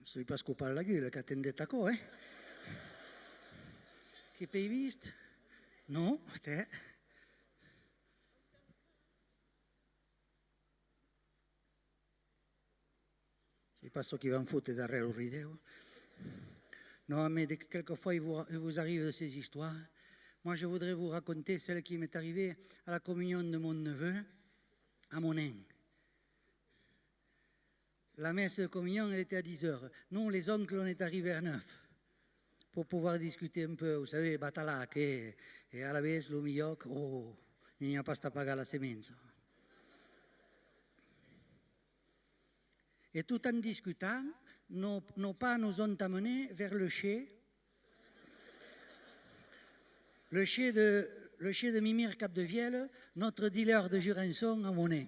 Sei pas scopare la gueule, che attendete a co, eh? Che pei vist? No, te. C'est pas ce qui va me foutre derrière le rideau. Non, mais quelquefois, il vous arrive de ces histoires. Moi, je voudrais vous raconter celle qui m'est arrivée à la communion de mon neveu, à Monin. La messe de communion, elle était à 10h. Nous, les oncles, on est arrivés à 9 pour pouvoir discuter un peu. Vous savez, Batalac et à la vez, le millor, oh, il n'y a pas à pagar la semence. Et tout en discutant, nos pas nous ont amenés vers le chai de Mimir Capdevielle, notre dealer de Jurançon à Monin.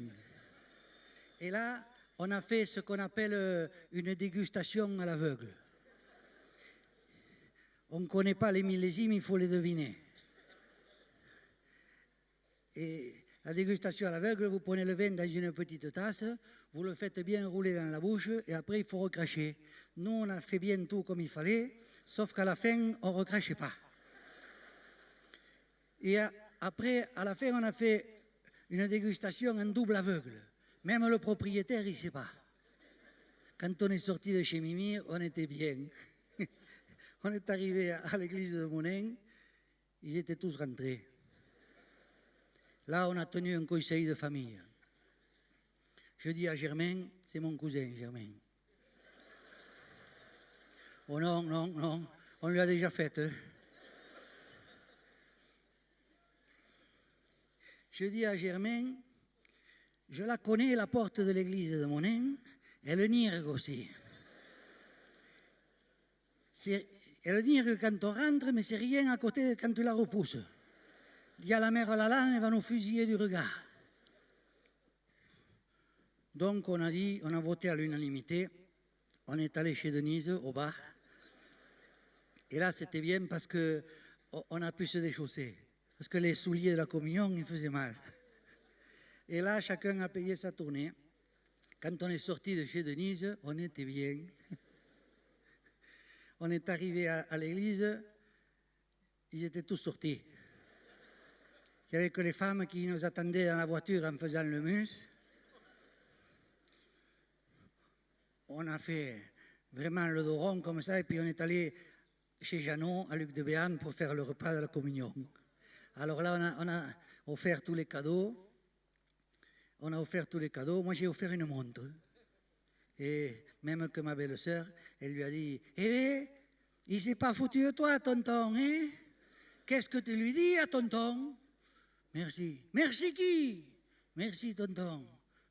Et là, on a fait ce qu'on appelle une dégustation à l'aveugle. On ne connaît pas les millésimes, il faut les deviner. Et la dégustation à l'aveugle, vous prenez le vin dans une petite tasse, vous le faites bien rouler dans la bouche et après il faut recracher. Nous, on a fait bien tout comme il fallait, sauf qu'à la fin, on ne recrachait pas. Et après, à la fin, on a fait une dégustation en double aveugle. Même le propriétaire, il ne sait pas. Quand on est sorti de chez Mimir, on était bien. On est arrivé à l'église de Monin, ils étaient tous rentrés. Là, on a tenu un conseil de famille. Je dis à Germain, c'est mon cousin, Germain. Oh non, non, non, on lui a déjà fait. Hein. Je dis à Germain, je la connais, la porte de l'église de Monin, elle nirgue aussi. Elle nirgue quand on rentre, mais c'est rien à côté quand tu la repousses. Il y a la mère Lalande, elle va nous fusiller du regard. Donc on a voté à l'unanimité, on est allé chez Denise au bar. Et là c'était bien parce qu'on a pu se déchausser. Parce que les souliers de la communion, ils faisaient mal. Et là, chacun a payé sa tournée. Quand on est sorti de chez Denise, on était bien. On est arrivé à l'église, ils étaient tous sortis. Il n'y avait que les femmes qui nous attendaient dans la voiture en faisant le mus. On a fait vraiment le dos rond comme ça, et puis on est allé chez Jeannot, à Luc de Béarn, pour faire le repas de la communion. Alors là, on a offert tous les cadeaux. Moi, j'ai offert une montre. Et même que ma belle-sœur, elle lui a dit, « Eh, il ne s'est pas foutu de toi, tonton, hein? Qu'est-ce que tu lui dis à tonton? » Merci. Merci qui? Merci, tonton.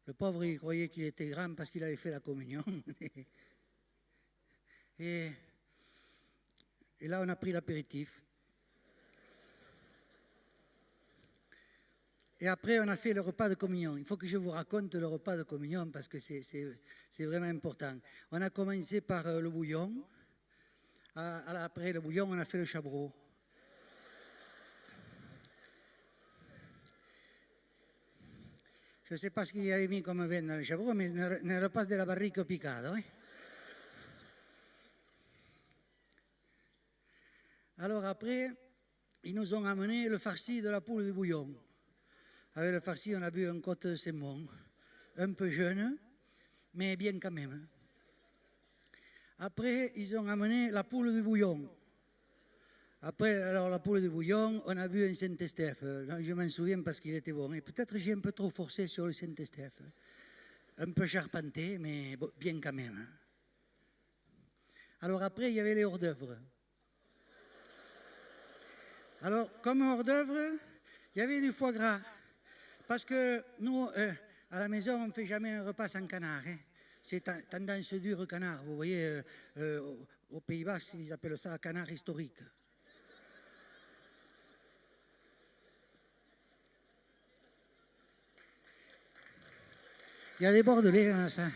Le pauvre, il croyait qu'il était grand parce qu'il avait fait la communion. Et là, on a pris l'apéritif. Et après, on a fait le repas de communion. Il faut que je vous raconte le repas de communion parce que c'est vraiment important. On a commencé par le bouillon. Après le bouillon, on a fait le chabreau. Je ne sais pas ce qu'il y avait mis comme vin dans le chabreau, mais ne repasse de la barrique picado. Hein? Alors après, ils nous ont amené le farci de la poule de bouillon. Avec le farci, on a bu un côte de saumon, un peu jeune, mais bien quand même. Après, ils ont amené la poule de bouillon. Après, alors la poule de bouillon, on a bu un Saint-Estèphe. Je m'en souviens parce qu'il était bon. Et peut-être j'ai un peu trop forcé sur le Saint-Estèphe. Un peu charpenté, mais bien quand même. Alors après, il y avait les hors-d'œuvre. Alors, comme hors-d'œuvre, il y avait du foie gras. Parce que nous, à la maison, on ne fait jamais un repas sans canard. Hein. C'est tendance dure canard. Vous voyez, aux Pays-Bas, ils appellent ça canard historique. Il y a des Bordelais, hein, ça.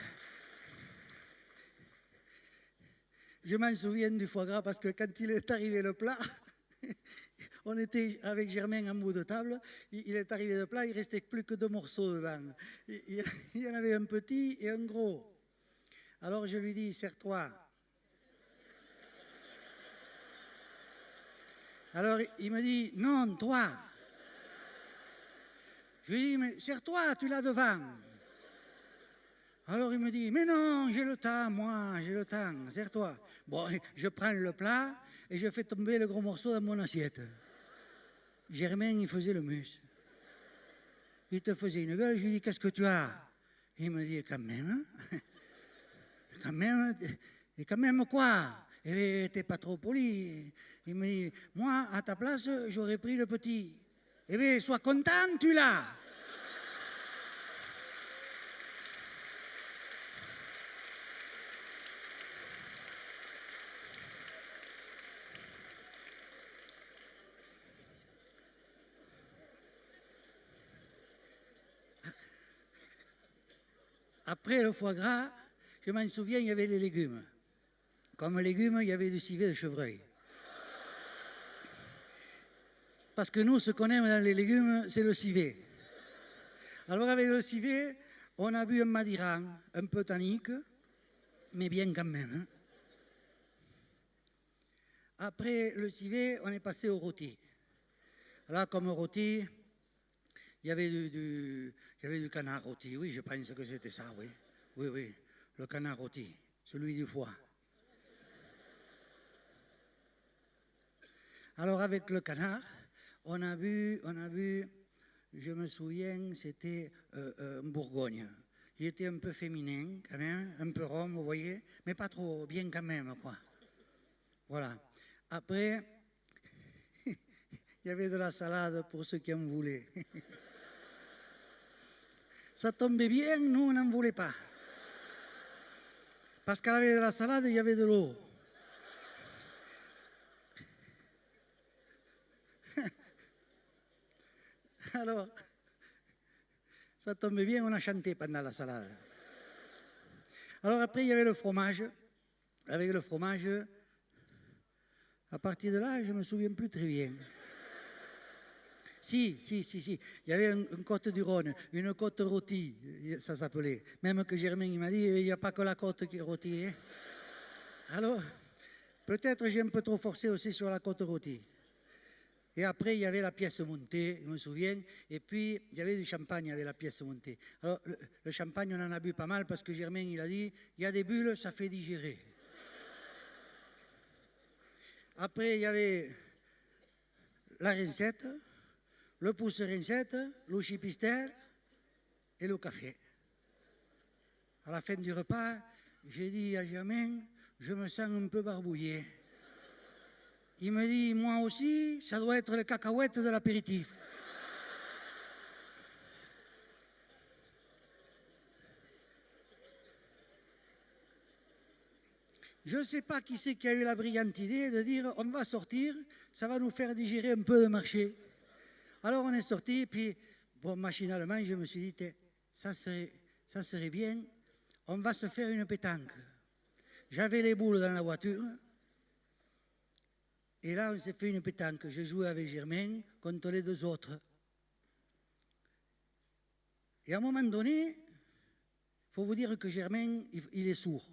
Je m'en souviens du foie gras parce que quand il est arrivé le plat, on était avec Germain en bout de table, il est arrivé le plat, il ne restait plus que 2 morceaux dedans. Il y en avait un petit et un gros. Alors je lui dis, serre-toi Alors il me dit, non, toi. Je lui dis, mais serre-toi, tu l'as devant. Alors il me dit, mais non, j'ai le temps, moi, j'ai le temps, serre-toi. Bon, je prends le plat et je fais tomber le gros morceau dans mon assiette. Germain, il faisait le mus. Il te faisait une gueule, je lui dis, qu'est-ce que tu as? Il me dit, quand même, et quand même quoi? Eh, t'es pas trop poli. Il me dit, moi, à ta place, j'aurais pris le petit. Eh bien, sois content, tu l'as. Après le foie gras, je m'en souviens, il y avait les légumes. Comme légumes, il y avait du civet de chevreuil. Parce que nous, ce qu'on aime dans les légumes, c'est le civet. Alors avec le civet, on a bu un Madiran, un peu tannique, mais bien quand même. Hein. Après le civet, on est passé au rôti. Là, comme rôti, il y avait du canard rôti. Oui, je pense que c'était ça, oui. Oui, oui, le canard rôti, celui du foie. Alors avec le canard, on a bu, je me souviens, c'était en Bourgogne. Il était un peu féminin quand même, un peu rond, vous voyez, mais pas trop, bien quand même, quoi. Voilà. Après, il y avait de la salade pour ceux qui en voulaient. Ça tombait bien, nous on n'en voulait pas. Parce qu'avec de la salade, il y avait de l'eau. Alors, ça tombait bien, on a chanté pendant la salade. Alors après, il y avait le fromage. Avec le fromage, à partir de là, je ne me souviens plus très bien. Si. Il y avait une côte du Rhône, une côte rôtie, ça s'appelait. Même que Germain il m'a dit, il n'y a pas que la côte qui est rôtie. Hein. Alors, peut-être j'ai un peu trop forcé aussi sur la côte rôtie. Et après, il y avait la pièce montée, je me souviens. Et puis, il y avait du champagne avec la pièce montée. Alors, le champagne, on en a bu pas mal parce que Germain, il a dit, il y a des bulles, ça fait digérer. Après, il y avait la rincette, le pouce rincette, le chipister et le café. À la fin du repas, j'ai dit à Germain, je me sens un peu barbouillé. Il me dit, moi aussi, ça doit être les cacahuètes de l'apéritif. Je ne sais pas qui c'est qui a eu la brillante idée de dire, on va sortir, ça va nous faire digérer un peu de marché. Alors on est sorti, puis bon, machinalement, je me suis dit, ça serait bien, on va se faire une pétanque. J'avais les boules dans la voiture. Et là, on s'est fait une pétanque. Je jouais avec Germain contre les deux autres. Et à un moment donné, il faut vous dire que Germain, il est sourd.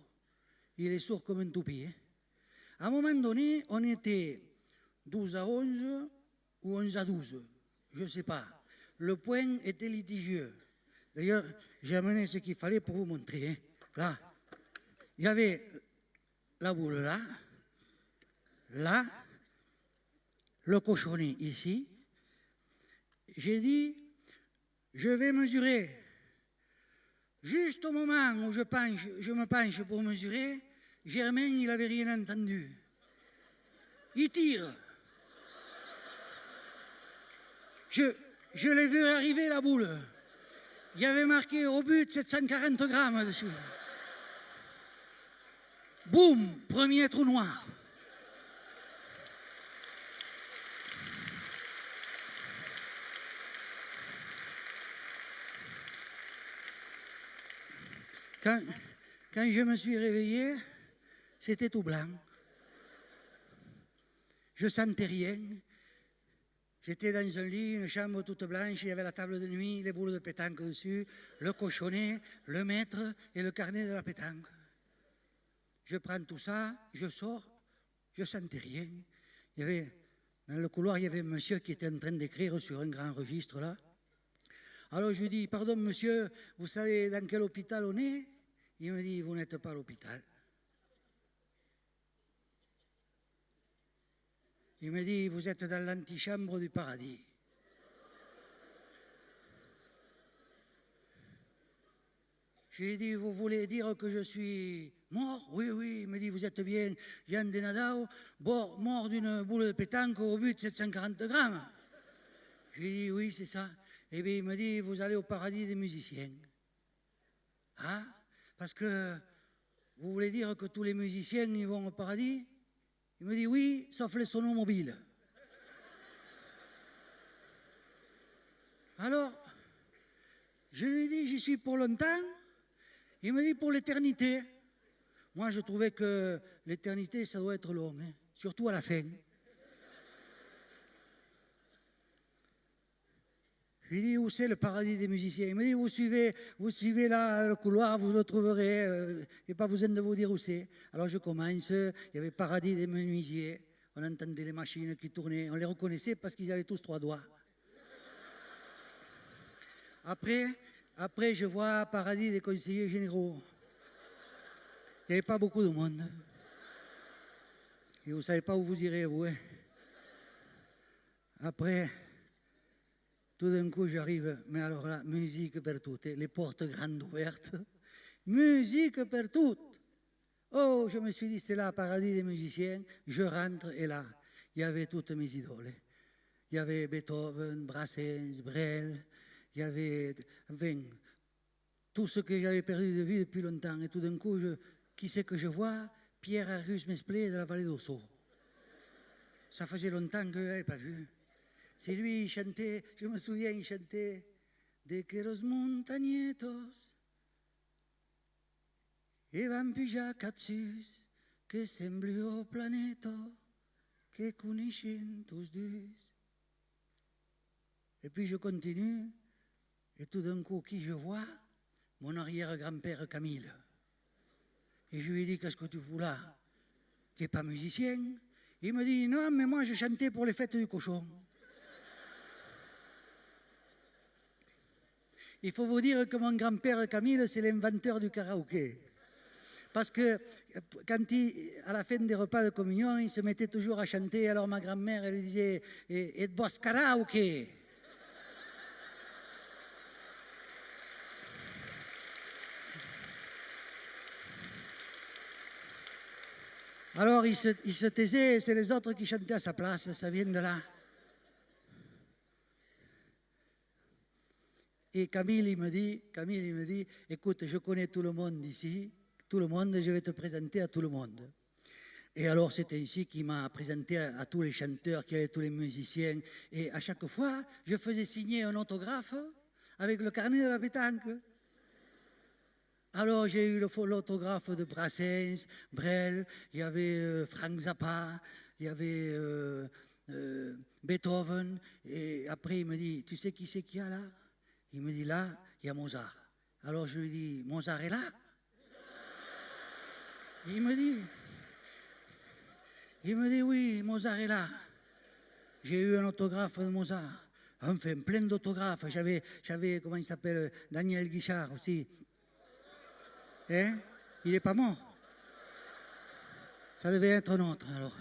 Il est sourd comme un toupie. Hein. À un moment donné, on était 12-11 ou 11-12. Je ne sais pas. Le point était litigieux. D'ailleurs, j'ai amené ce qu'il fallait pour vous montrer. Hein. Là, il y avait la boule là, le cochonnet ici. J'ai dit, je vais mesurer. Juste au moment où je me penche pour mesurer, Germain, il n'avait rien entendu. Il tire. Je l'ai vu arriver la boule. Il y avait marqué au but 740 grammes dessus. Boum, premier trou noir. Quand je me suis réveillé, c'était tout blanc. Je sentais rien. J'étais dans un lit, une chambre toute blanche, il y avait la table de nuit, les boules de pétanque dessus, le cochonnet, le maître et le carnet de la pétanque. Je prends tout ça, je sors, je sentais rien. Il y avait Dans le couloir, il y avait un monsieur qui était en train d'écrire sur un grand registre là. Alors je lui dis, pardon monsieur, vous savez dans quel hôpital on est? Il me dit, vous n'êtes pas à l'hôpital. Il me dit, vous êtes dans l'antichambre du paradis. Je lui ai dit, vous voulez dire que je suis mort? Oui, oui. Il me dit, vous êtes bien Jean Denadao, mort d'une boule de pétanque au but de 740 grammes. Je lui ai dit, oui, c'est ça. Et bien il me dit, vous allez au paradis des musiciens. Ah, parce que vous voulez dire que tous les musiciens ils vont au paradis? Il me dit, oui, sauf les sonomobiles. Alors, je lui ai dit, j'y suis pour longtemps. Il me dit, pour l'éternité. Moi, je trouvais que l'éternité, ça doit être long, hein, surtout à la fin. Je lui ai dit, où c'est le paradis des musiciens? Il me dit, vous suivez là le couloir, vous le trouverez, il n'y a pas besoin de vous dire où c'est. Alors je commence, il y avait paradis des menuisiers, on entendait les machines qui tournaient, on les reconnaissait parce qu'ils avaient tous 3 doigts. Après, je vois paradis des conseillers généraux. Il n'y avait pas beaucoup de monde. Et vous ne savez pas où vous irez, vous. Hein. Après, tout d'un coup, j'arrive, mais alors là, musique per tutte, les portes grandes ouvertes. Musique per tutte. Oh, je me suis dit, c'est là, paradis des musiciens. Je rentre et là, il y avait toutes mes idoles. Il y avait Beethoven, Brassens, Brel, il y avait tout ce que j'avais perdu de vue depuis longtemps. Et tout d'un coup, qui c'est que je vois? Pierre Argus Mesplé de la vallée d'Ossau. Ça faisait longtemps que je ne l'avais pas vu. C'est lui, il chantait, je me souviens, il chantait de que los montañetos van pujar capsus que sembli au planeto que coneixen tous deux. Et puis je continue, et tout d'un coup, qui je vois? Mon arrière-grand-père Camille. Et je lui ai dit, qu'est-ce que tu fous là? Tu n'es pas musicien? Il me dit, non, mais moi je chantais pour les fêtes du cochon. Il faut vous dire que mon grand-père Camille, c'est l'inventeur du karaoké. Parce que quand à la fin des repas de communion, il se mettait toujours à chanter. Alors ma grand-mère, elle lui disait, et bois karaoké. Alors il se taisait, et c'est les autres qui chantaient à sa place, ça vient de là. Et Camille, il me dit, écoute, je connais tout le monde ici, tout le monde, je vais te présenter à tout le monde. Et alors c'est ainsi qu'il m'a présenté à tous les chanteurs, qu'il y avait tous les musiciens. Et à chaque fois, je faisais signer un autographe avec le carnet de la pétanque. Alors j'ai eu l'autographe de Brassens, Brel, il y avait Frank Zappa, il y avait Beethoven. Et après il me dit, tu sais qui c'est qu'il y a là? Il me dit, là, il y a Mozart. Alors je lui dis, Mozart est là? Il me dit, oui, Mozart est là. J'ai eu un autographe de Mozart. Enfin, plein d'autographes. J'avais, comment il s'appelle, Daniel Guichard aussi. Hein? Il n'est pas mort. Ça devait être un autre, alors.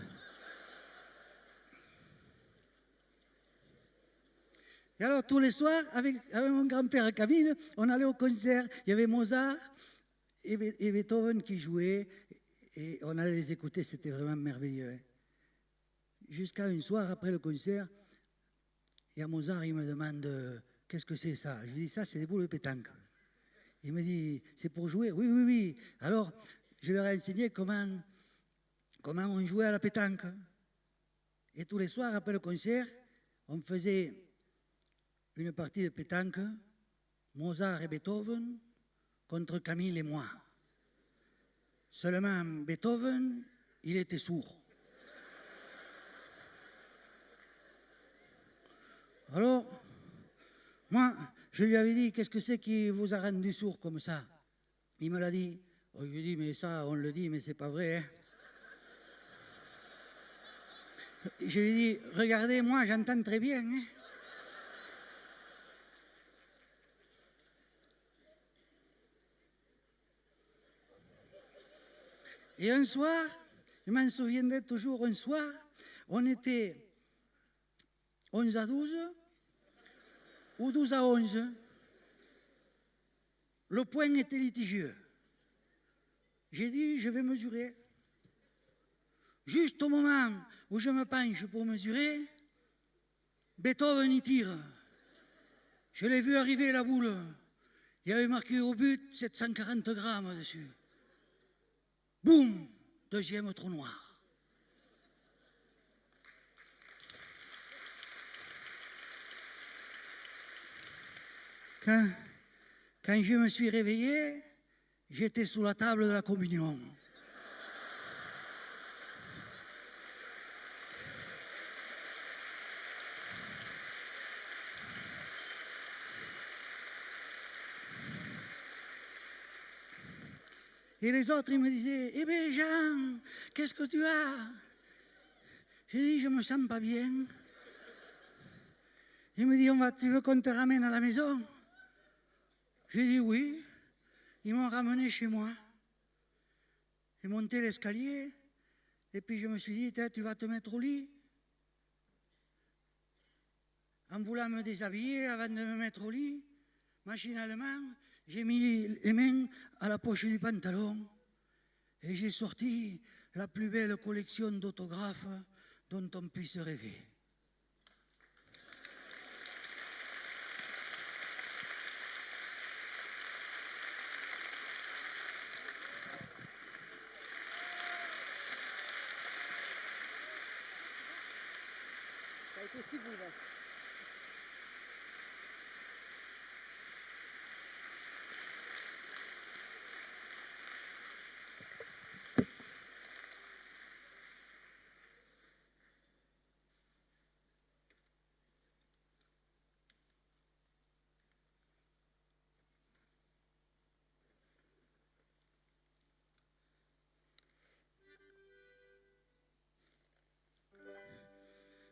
Et alors, tous les soirs, avec mon grand-père Camille, on allait au concert. Il y avait Mozart et Beethoven qui jouaient. Et on allait les écouter, c'était vraiment merveilleux. Hein. Jusqu'à un soir, après le concert, il y a Mozart, il me demande, qu'est-ce que c'est ça? Je lui dis, ça, c'est des boules de pétanque. Il me dit, c'est pour jouer? Oui, oui, oui. Alors, je leur ai enseigné comment on jouait à la pétanque. Et tous les soirs, après le concert, on faisait une partie de pétanque, Mozart et Beethoven, contre Camille et moi. Seulement, Beethoven, il était sourd. Alors, moi, je lui avais dit, qu'est-ce que c'est qui vous a rendu sourd comme ça? Il me l'a dit. Je lui ai dit, mais ça, on le dit, mais c'est pas vrai. Hein? Je lui dis, regardez, moi j'entends très bien. Hein. Et un soir, je m'en souviendrai toujours, un soir, on était 11 à 12 ou 12 à 11. Le point était litigieux. J'ai dit, je vais mesurer. Juste au moment où je me penche pour mesurer, Beethoven y tire. Je l'ai vu arriver la boule. Il y avait marqué au but 740 grammes dessus. Boum, deuxième trou noir. Quand je me suis réveillé, j'étais sous la table de la communion. Et les autres, ils me disaient, eh bien Jean, qu'est-ce que tu as? J'ai dit, je me sens pas bien. Il me dit, tu veux qu'on te ramène à la maison? J'ai dit oui. Ils m'ont ramené chez moi. J'ai monté l'escalier. Et puis je me suis dit, tu vas te mettre au lit. En voulant me déshabiller avant de me mettre au lit, machinalement, j'ai mis les mains à la poche du pantalon et j'ai sorti la plus belle collection d'autographes dont on puisse rêver. Ça a été si beau, là.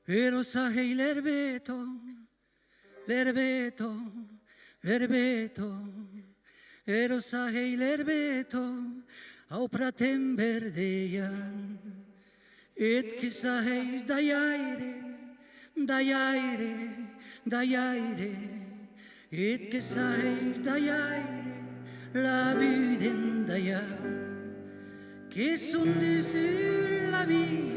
Ero sai l'erbeto, l'erbeto, l'erbeto, ero sai l'erbeto, au pratem verdeian, et che sai daiaire, daiaire, daiaire, et che sai daiaire, la vuden daia, che son du sur la bio,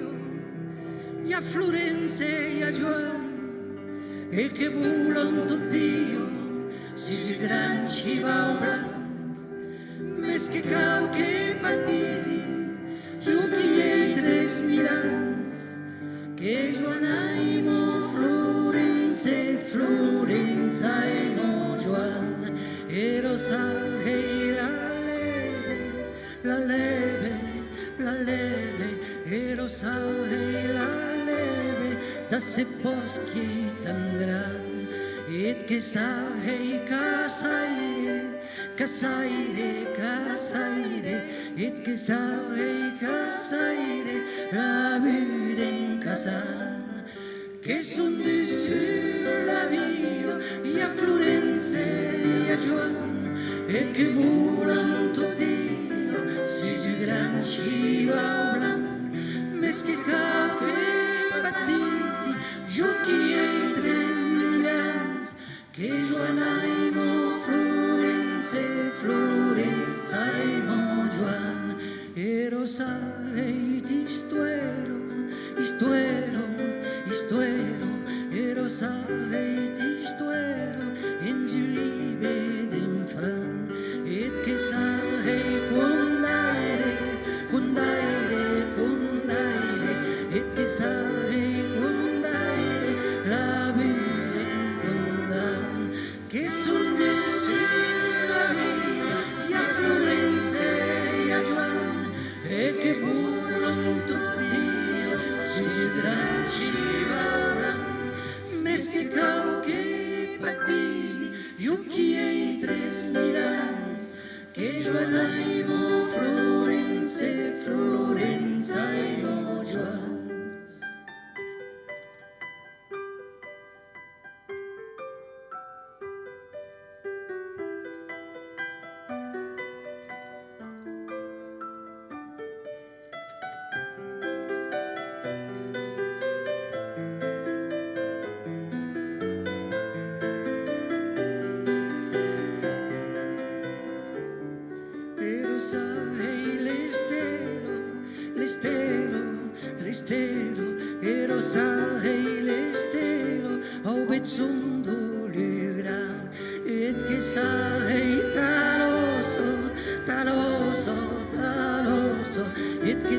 e a Florenza e a Joan, e che volan tot Dio, si gran civa o blanc, mes que cau que patisi, jo qui he 3.000 anys, que Joan aimo Florenza, Florenza aimo Joan, e rosa e la leve, la leve, la leve, e rosa e la da se boschi tan gran, et che sai casaire, casaire, casaire, et che sai casaire, la bude in casan, che son du sur la bio, e a Florenza e a Joan, e che volan tot Dio, si su gran civa blanc, mes che cau che battisi, jo qui he 3.000 anys, que Joan aimo Florenza, Florenza aimo Joan, e rosa eit istuero, istuero, istuero, e rosa eit istuero, en Julibe d'infant, et que sai condaire, condaire, condaire, et que sai condaire, la bude condan, che son dessus la via, e a Florenza e a Joan, e che volan tot Dio, si gran civa blanc, mes que cau que patisi, jo qui he 3.000 anys, que Joan aimo Florenza, Florenza aimo Joan.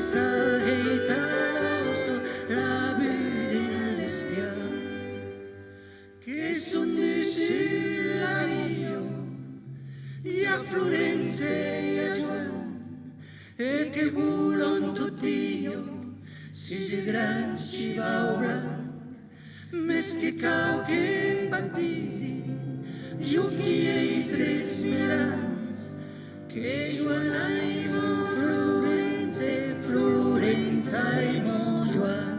s'arrêta la vue de l'espion che son dessus la Rio e a Florence e a Joan e che voulon tot Dio si gran ci va o blanc mes que cau que baptisi jo qui he tres mirats que Joan ai mo Florence Florence ai mo Joan.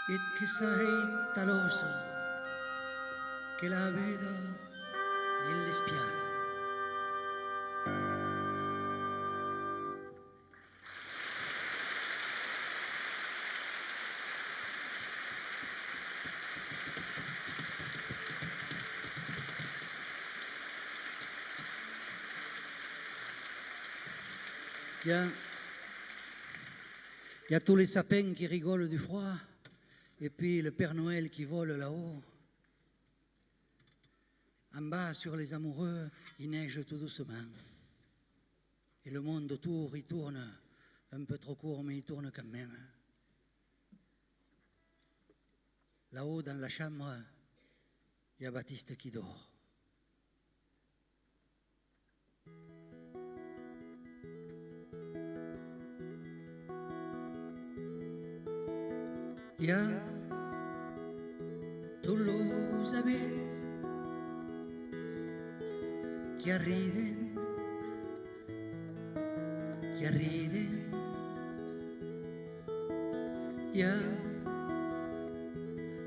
Et che s'arrête l'osso che la vedo in l'espiano. Il y a tous les sapins qui rigolent du froid. Et puis le Père Noël qui vole là-haut. En bas, sur les amoureux, il neige tout doucement. Et le monde autour, il tourne un peu trop court, mais il tourne quand même. Là-haut, dans la chambre, il y a Baptiste qui dort. Il y a tous los aves qui arrivent, il y a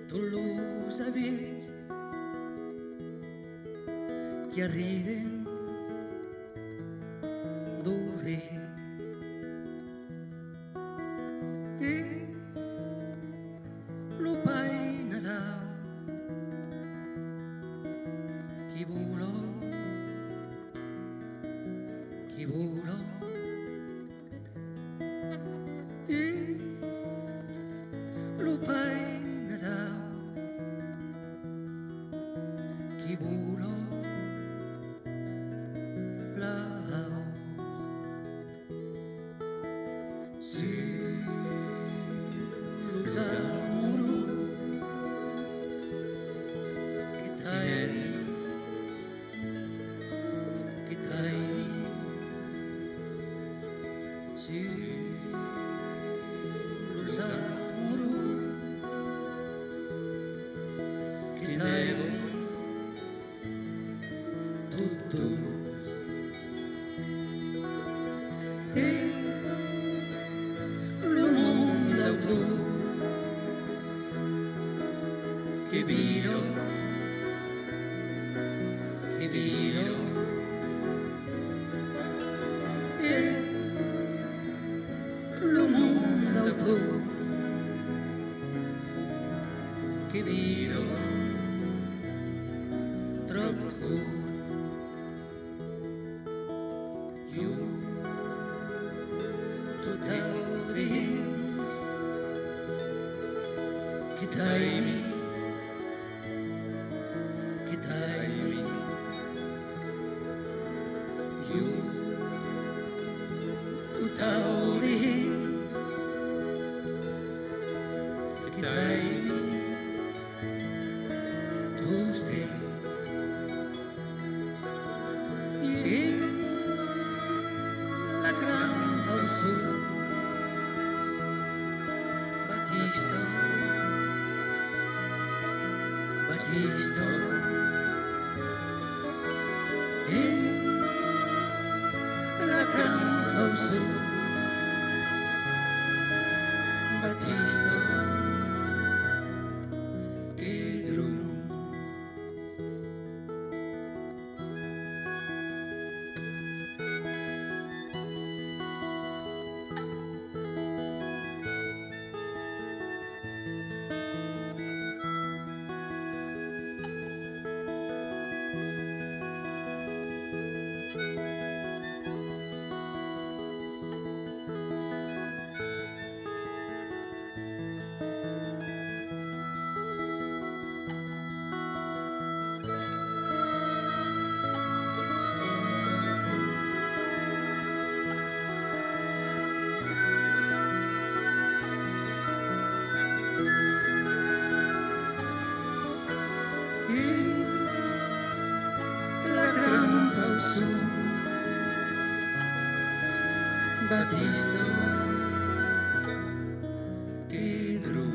tous los aves qui arrivent dorés. che viro troppo cool. You to tell the hills che dai you to tell the hills che dai to stay in la gran pausa Batista in la gran pausa Batista che drum. Batista Pedro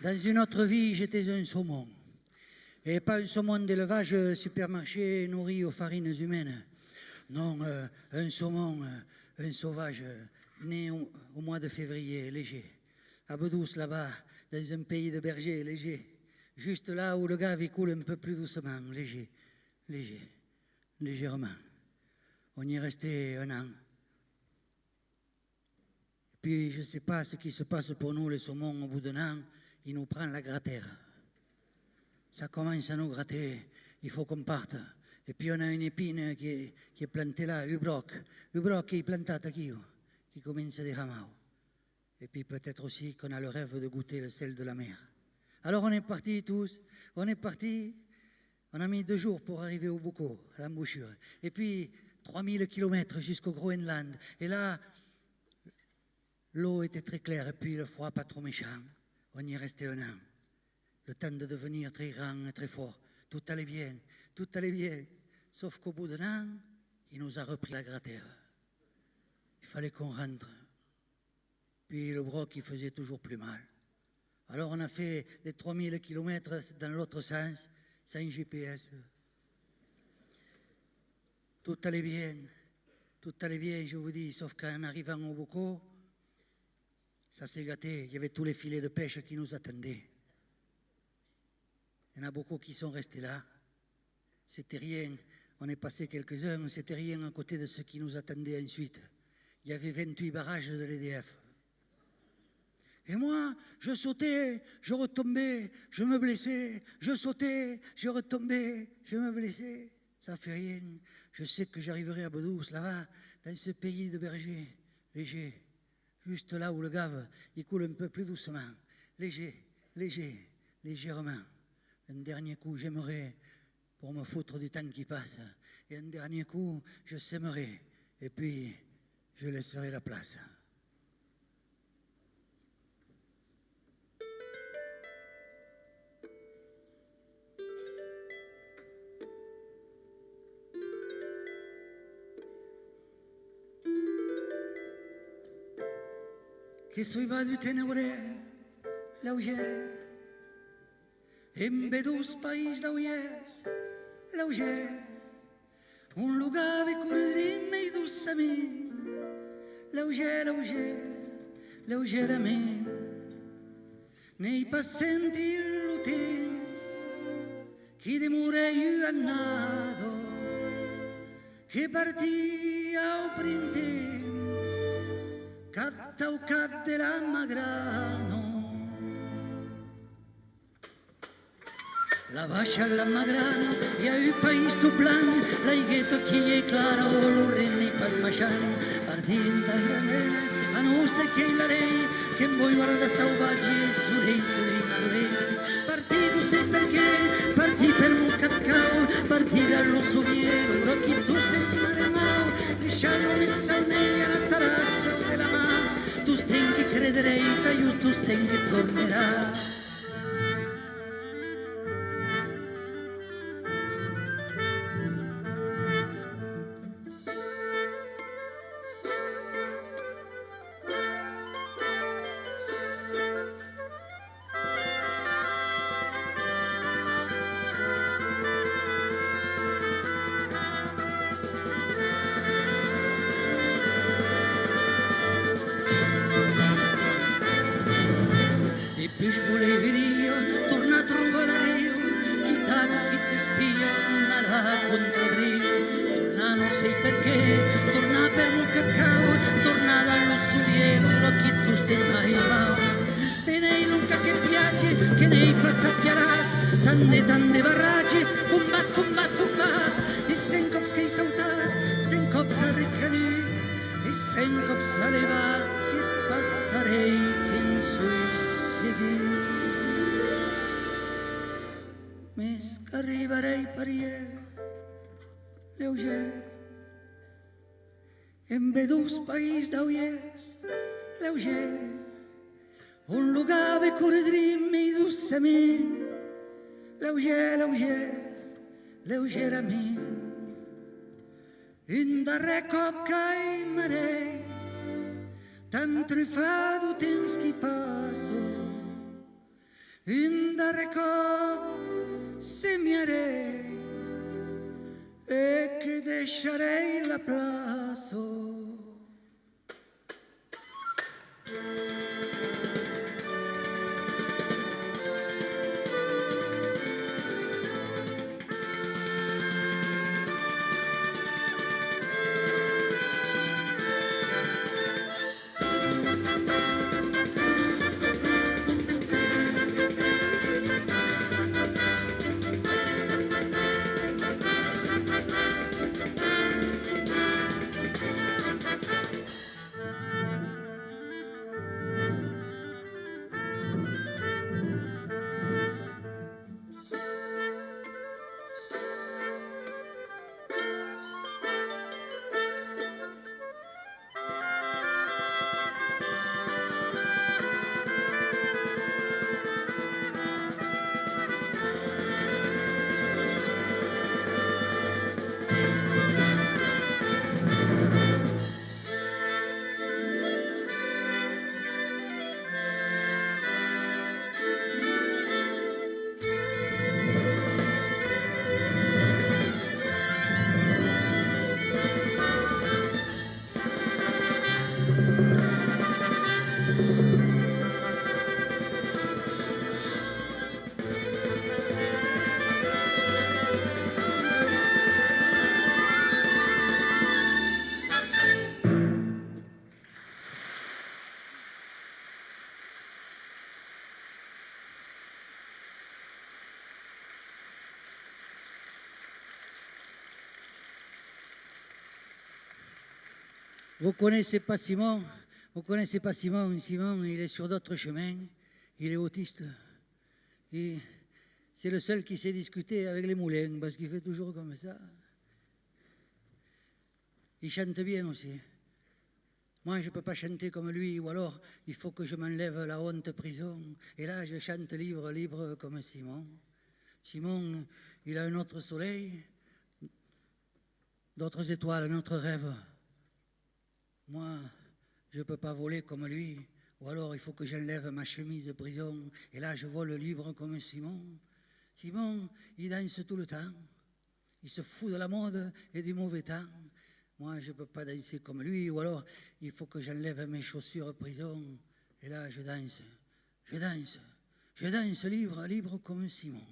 Dans une autre vie, j'étais un saumon. Et pas un saumon d'élevage supermarché nourri aux farines humaines. Non, un saumon, un sauvage, né au mois de février, léger. À Bedouce, là-bas, dans un pays de bergers, léger. Juste là où le gave il coule un peu plus doucement, léger, légèrement. On y est resté un an. Puis, je ne sais pas ce qui se passe pour nous, les saumons, au bout d'un an, il nous prend la grattère. Ça commence à nous gratter, il faut qu'on parte. Et puis, on a une épine qui est plantée là, ubroc qui est plantata qui commence à déramer. Et puis, peut-être aussi qu'on a le rêve de goûter le sel de la mer. Alors, on est partis tous, on a mis 2 jours pour arriver au Boko, à l'embouchure. Et puis, 3000 kilomètres jusqu'au Groenland. Et là, l'eau était très claire et puis le froid pas trop méchant. On y est resté un an. Le temps de devenir très grand et très fort. Tout allait bien. Sauf qu'au bout d'un an, il nous a repris la grattère. Il fallait qu'on rentre. Puis le broc, il faisait toujours plus mal. Alors on a fait les 3000 kilomètres dans l'autre sens, sans GPS. Tout allait bien, je vous dis, sauf qu'en arrivant au Boko, ça s'est gâté, il y avait tous les filets de pêche qui nous attendaient. Il y en a beaucoup qui sont restés là. C'était rien, on est passé quelques-uns, c'était rien à côté de ce qui nous attendait ensuite. Il y avait 28 barrages de l'EDF. Et moi, je sautais, je retombais, je me blessais, je sautais, je retombais, je me blessais. Ça fait rien. Je sais que j'arriverai à Bedouce, là-bas, dans ce pays de bergers, léger. Juste là où le gave, il coule un peu plus doucement. Légèrement. Un dernier coup, j'aimerais pour me foutre du temps qui passe. Et un dernier coup, je sèmerai. Et puis, je laisserai la place. Che sui va du ténébré, là où j'ai, en vedús país l'auger, un lugar de corredrim i dolçament, lleugerament, nei pas sentir lo temps, qui demorei annado, che partia au printemps, cap tau cap de la Magrano. La baixa la Magrano, hi ha un país tot blanc, la higueta qui és clara, o l'orrent ni pas maixant, partint a granera, a nostre que la lei, que em vull guardar salvatge, sorell, partir no sé per què, partir per mon cacau, partir dallo soviero, però qui tu stem maremau, deixar-lo més saunei a la terrassa de la mà, tu stem que crederei, just tu stem que tornerà. Piš volevi tornar a trobar la riu, gitano qui t'espia, nadar contra el riu, tornar no sé per què, tornar per mon cacau, tornar dallo soviero, però qui tu stai mai mau. Penei l'unca che piace, che nei passatiaràs, tante barratges, combat, i 100 cops que he saltat, 100 cops ha recadit, i 100 cops ha elevat, que passarei, que en sois més que arribarei parier lleuger en vedús país d'auiers lleuger un lugar de corredrim i dolçament lleugerament un darrer cop caimarei tan trufado temps que passo un darrer cop seminarei e che deixarei la plaça. Vous connaissez pas Simon? Vous connaissez pas Simon? Simon, il est sur d'autres chemins. Il est autiste. Et c'est le seul qui sait discuter avec les moulins, parce qu'il fait toujours comme ça. Il chante bien aussi. Moi, je ne peux pas chanter comme lui, ou alors il faut que je m'enlève la honte prison. Et là, je chante libre comme Simon. Simon, il a un autre soleil, d'autres étoiles, un autre rêve. Moi, je ne peux pas voler comme lui, ou alors il faut que j'enlève ma chemise de prison, et là je vole libre comme Simon. Simon, il danse tout le temps. Il se fout de la mode et du mauvais temps. Moi, je ne peux pas danser comme lui, ou alors il faut que j'enlève mes chaussures à prison. Et là, je danse, je danse, je danse libre, libre comme Simon.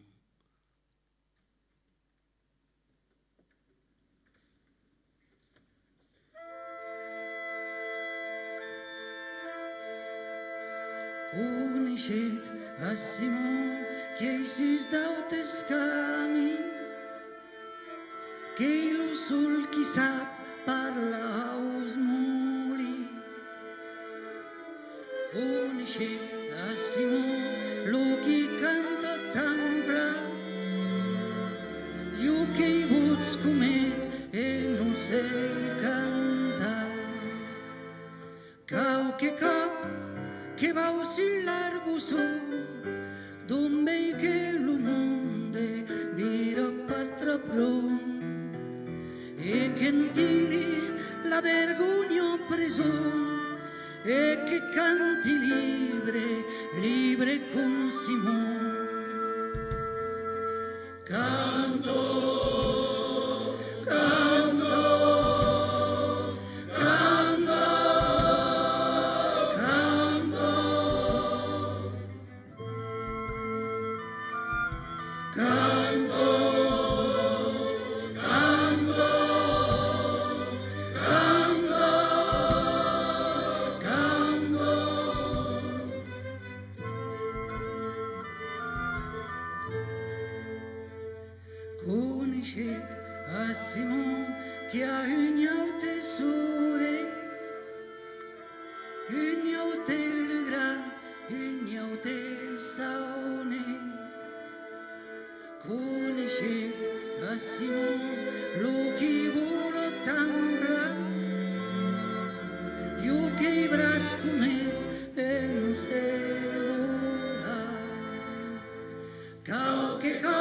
Conoscete a Simon che si dautes camis, che lo sol chi sa parla aus mulis. Conoscete a Simon lo chi canta tampla, io che voz comet e non sei canta. Cau che cap che va sull'arbusto, dove che lo monde vira pastra pro, e che tiri la vergogna preso, e che canti libre, libre con Simon. Canto. Conoscete a Simon che ha un tesore, un del gra, un del saone. Conoscete a Simon lo che vuole tambla, io che brascumet e non se vola. Cau che va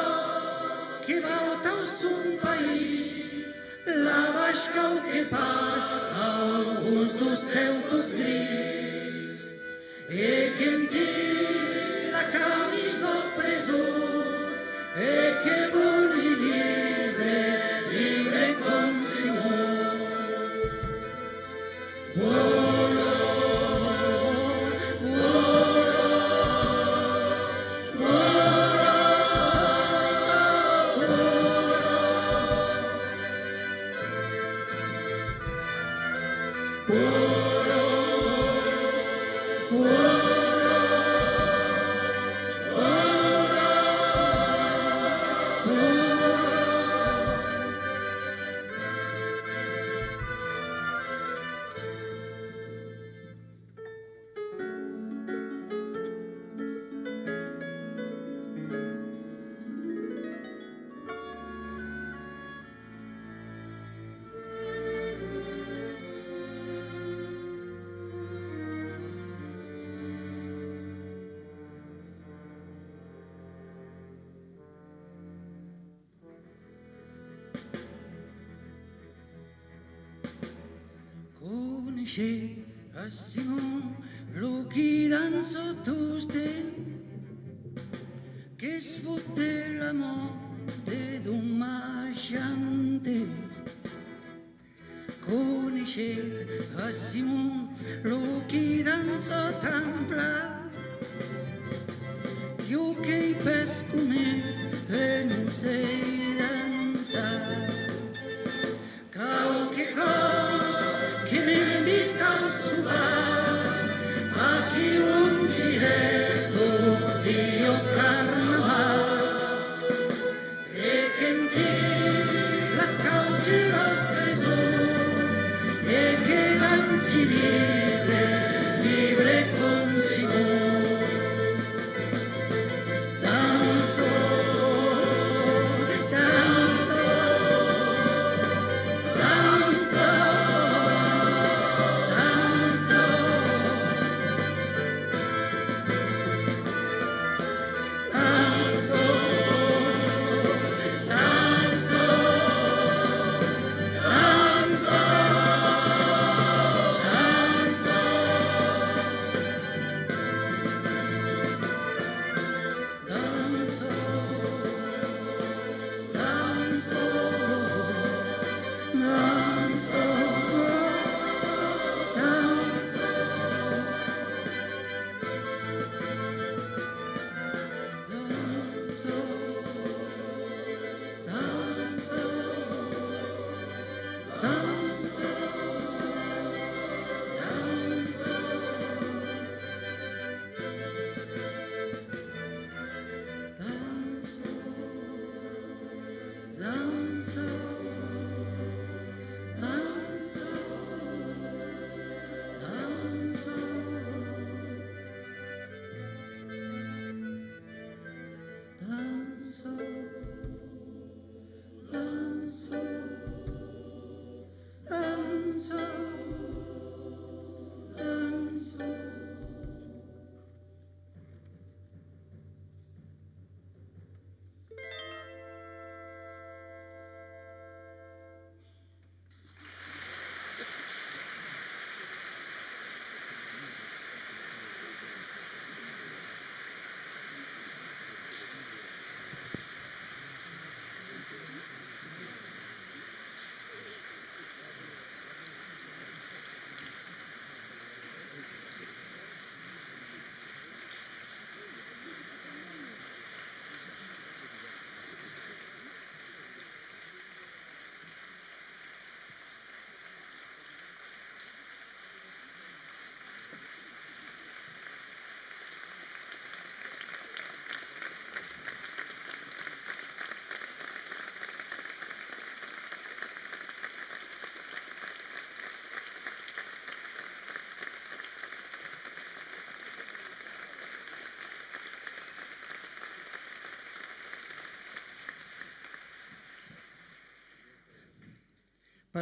a un país, la vasca que par alguns do céu do gris, e que tire la camisa preso, e che voli libre, libre con Simon. Volo, volo, volo. Conoscete a Simon lo chi danza tuste, che sfotte l'amore d'un marciantes. Conoscete a Simon lo chi danza tampla, io che pescumet e non sei danza. Cau che mi invita a sudare, a chi un giretto io carnaval, e che in te la scausiras preso, e che danzi libre, libre con Simon. Danzo, danzo, danzo. Danza,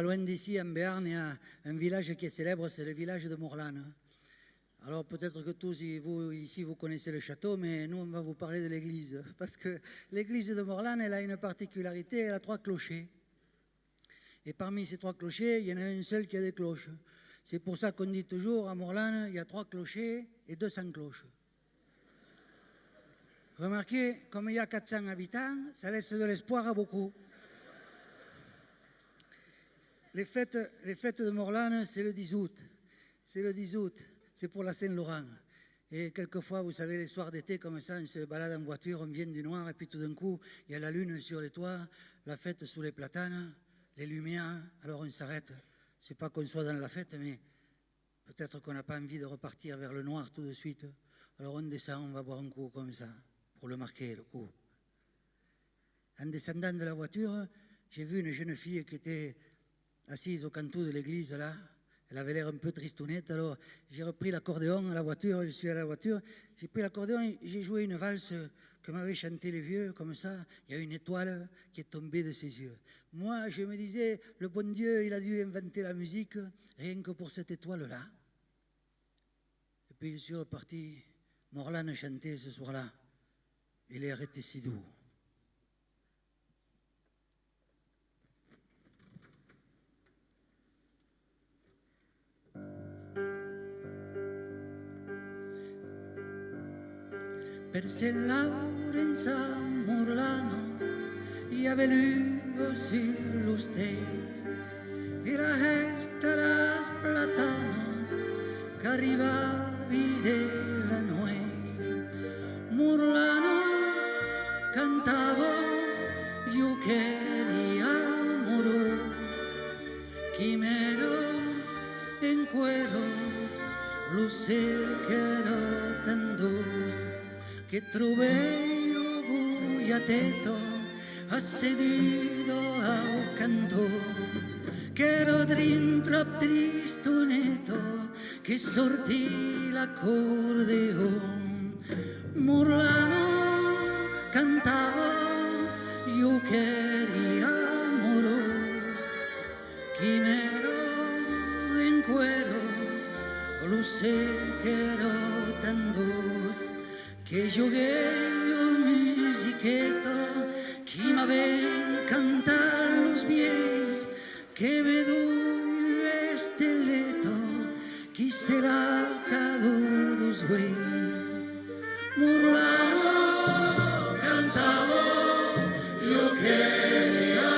pas loin d'ici, en Béarn, il y a un village qui est célèbre, c'est le village de Morlane. Alors peut-être que tous vous, ici vous connaissez le château, mais nous on va vous parler de l'église. Parce que l'église de Morlane, elle a une particularité, elle a 3 clochers. Et parmi ces 3 clochers, il y en a un seul qui a des cloches. C'est pour ça qu'on dit toujours, à Morlane, il y a 3 clochers et 200 cloches. Remarquez, comme il y a 400 habitants, ça laisse de l'espoir à beaucoup. Les fêtes de Morlane, c'est le 10 août. C'est le 10 août. C'est pour la Saint-Laurent. Et quelquefois, vous savez, les soirs d'été, comme ça, on se balade en voiture, on vient du noir, et puis tout d'un coup, il y a la lune sur les toits, la fête sous les platanes, les lumières, alors on s'arrête. C'est pas qu'on soit dans la fête, mais peut-être qu'on n'a pas envie de repartir vers le noir tout de suite. Alors on descend, on va boire un coup comme ça, pour le marquer, le coup. En descendant de la voiture, j'ai vu une jeune fille qui était assise au cantou de l'église, là. Elle avait l'air un peu tristounette, alors j'ai repris l'accordéon à la voiture, je suis à la voiture, j'ai pris l'accordéon et j'ai joué une valse que m'avaient chanté les vieux, comme ça, il y a une étoile qui est tombée de ses yeux. Moi, je me disais, le bon Dieu, il a dû inventer la musique rien que pour cette étoile-là. Et puis je suis reparti, Morlane chantait ce soir-là, et l'air était si doux. Per Saint Laurens a Morlano hi ha veludos y l'ustets y la gesta las platanos que arribavi de la nuit. Morlano cantava io queria amoros quimero en cuero luce que era tan dulce che trovei io a tetto asseduto ao canto che ero dentro tristoneto che sortì l'accordeon. Morlano cantava io queria amoros quimero en cuero luce que ero tan dulce que jugué yo musiqueta, que me ven cantar los pies, que vedo este leto, que será cada dos güeyes. Morlano cantaba, yo quería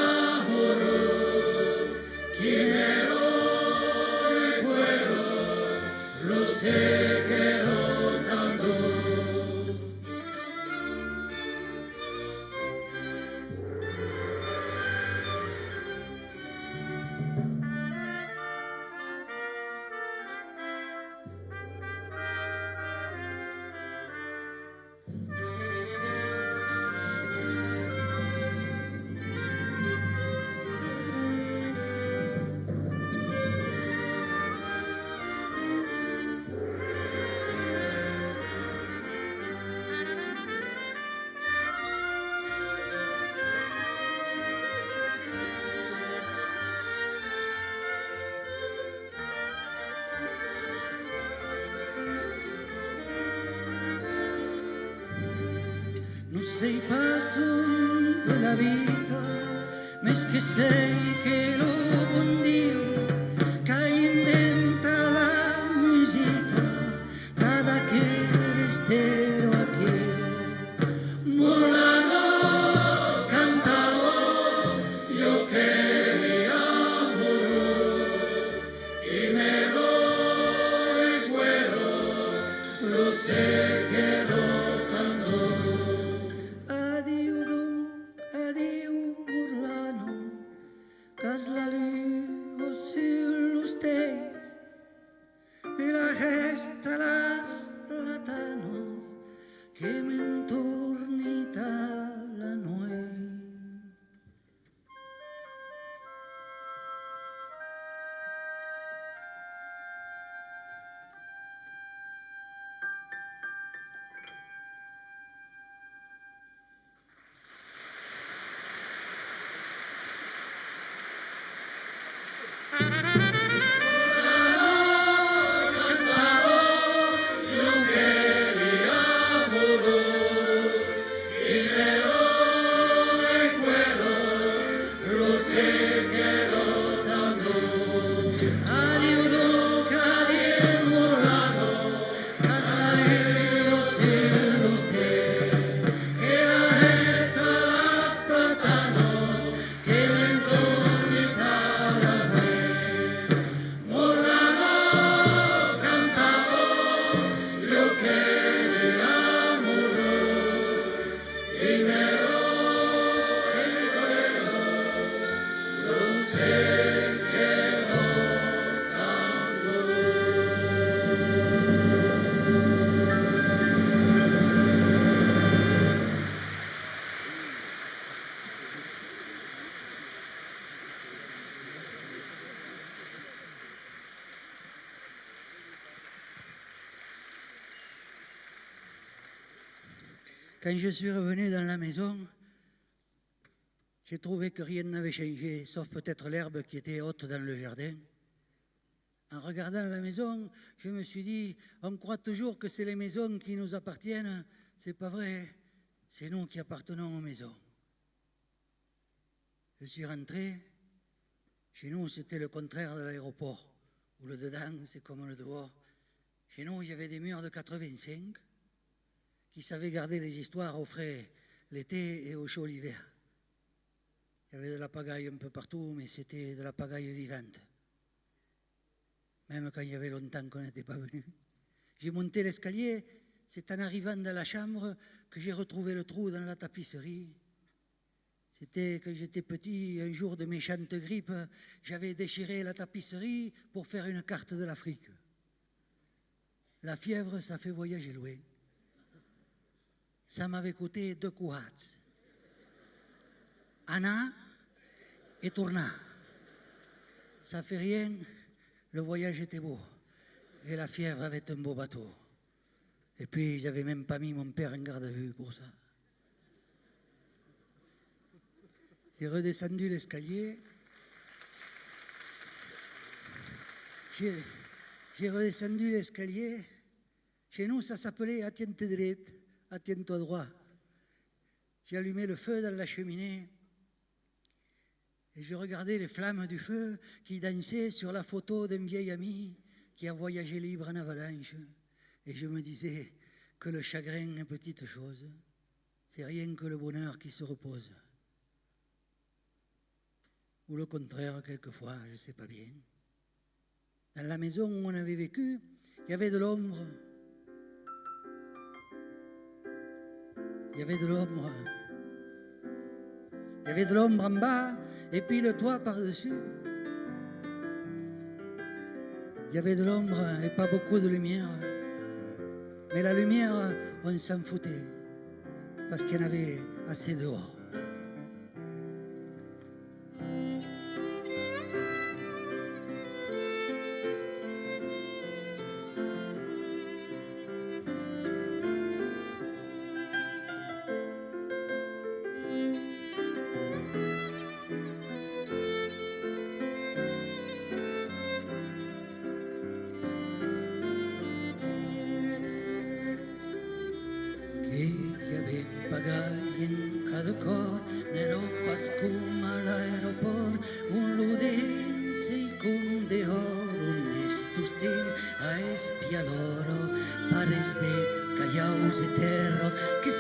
amoros, quiero el cuero, lo sé que era tan dulce. Non sei pas tu de la vita, mes che sei che lo buon Dio che inventa la musica, da che resterò a che Morlano cantavo io che amoro y me doy el cuero lo sé que ero tan dulce. Adieu Morlano, cas la luna Quand je suis revenu dans la maison, j'ai trouvé que rien n'avait changé, sauf peut-être l'herbe qui était haute dans le jardin. En regardant la maison, je me suis dit, on croit toujours que c'est les maisons qui nous appartiennent. C'est pas vrai, c'est nous qui appartenons aux maisons. Je suis rentré, chez nous c'était le contraire de l'aéroport, où le dedans c'est comme le dehors. Chez nous il y avait des murs de 85 qui savaient garder les histoires au frais l'été et au chaud l'hiver. Il y avait de la pagaille un peu partout, mais c'était de la pagaille vivante. Même quand il y avait longtemps qu'on n'était pas venu. J'ai monté l'escalier, c'est en arrivant dans la chambre que j'ai retrouvé le trou dans la tapisserie. C'était quand j'étais petit, un jour de méchante grippe, j'avais déchiré la tapisserie pour faire une carte de l'Afrique. La fièvre, ça fait voyager loin. Ça m'avait coûté 2 coups. Anna et tourna. Ça fait rien, le voyage était beau. Et la fièvre avait un beau bateau. Et puis, j'avais même pas mis mon père en garde à vue pour ça. J'ai redescendu l'escalier. J'ai redescendu l'escalier. Chez nous, ça s'appelait « Attiens-toi droite, attiens-toi droit ». J'ai allumé le feu dans la cheminée et je regardais les flammes du feu qui dansaient sur la photo d'un vieil ami qui a voyagé libre en avalanche. Et je me disais que le chagrin est petite chose, c'est rien que le bonheur qui se repose. Ou le contraire, quelquefois, je ne sais pas bien. Dans la maison où on avait vécu, il y avait de l'ombre. Il y avait de l'ombre. Il y avait de l'ombre en bas, et puis le toit par-dessus. Il y avait de l'ombre et pas beaucoup de lumière. Mais la lumière, on s'en foutait, parce qu'il y en avait assez dehors.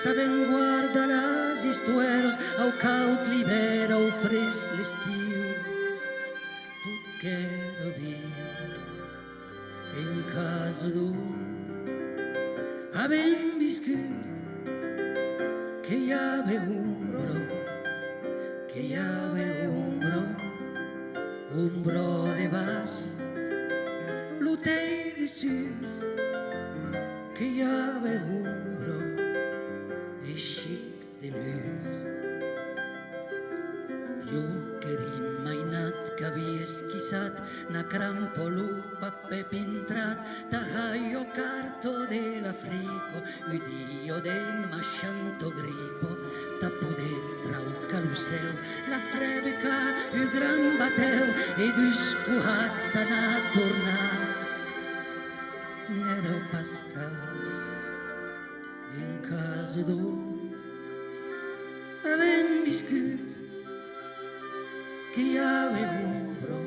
Saben guardar las histueros, au caut l'hivern, au fres l'estiu. Tot qu'era via en casa d'un. Havem viscut que hi havia un bro de baix, l'hotel de sus, que hi havia un bro xic de luz. Jo que era imaginat que havia esquissat na crampolú paper pintrat da gaio carto de l'Africo udio de machanto gripo da poder trau carossel la frebeca u gran bateu e dus cuats s'han a tornar n'era pascal en casa d'un havent viscut que hi havia un bro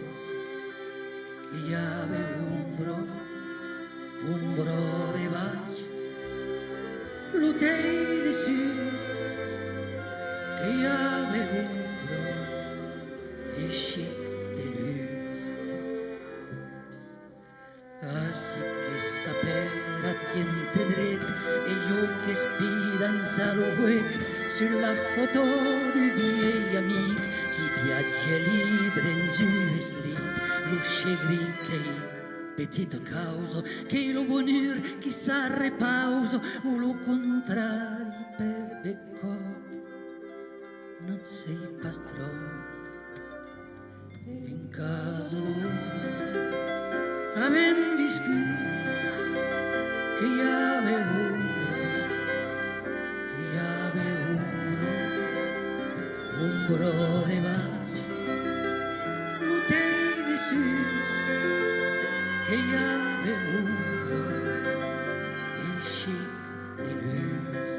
de baix, l'hotel de sus, que hi havia un bro eixit de luz. Així que sapera tiente dret e jo que espidans al huec sur la foto du vieil amic qui viatge libre en un slit, lo chegri che petite causa, che lo bonheur qui sa repausa, o lo contrari per becco, non sei pas trop. En casa d'un havem viscut que hi havia un bro, que hi havia corps des vaches, bouteille de sucre, qu'il y avait un chic de luxe.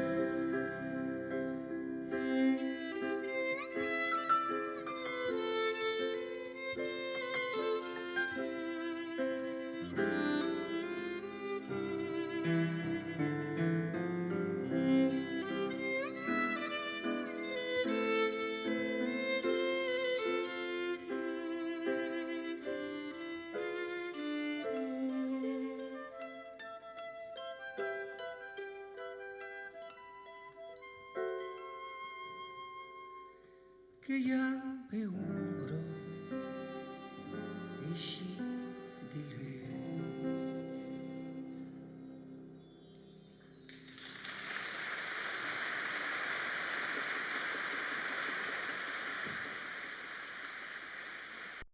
Que ya me umbro y